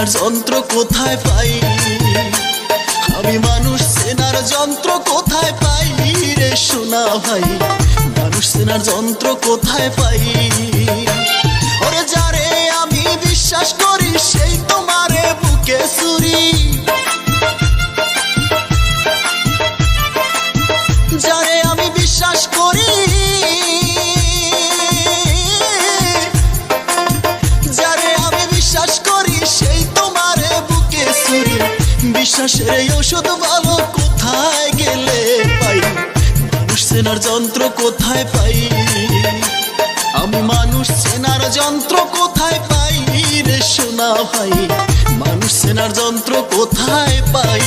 চেনার যন্ত্র কোথায় পাই, আমি মানুষ চেনার যন্ত্র কোথায় পাই রে সোনা ভাই, মানুষ চেনার যন্ত্র কোথায় পাই। ওরে যারে আমি বিশ্বাস করি সেই তোমারে বুকে ছুরি, যারে আমি বিশ্বাস করি, যারে আমি বিশ্বাস করি সেই তোমারে বুকে ছুরি। বিশ্বাসের এই ওষুধ ভালো কোথায় গেলে পাই, মানুষ চেনার যন্ত্র কোথায় পাই, আমি মানুষ চেনার যন্ত্র কোথায় পাই রে সোনা ভাই, মানুষ চেনার যন্ত্র কোথায় পাই।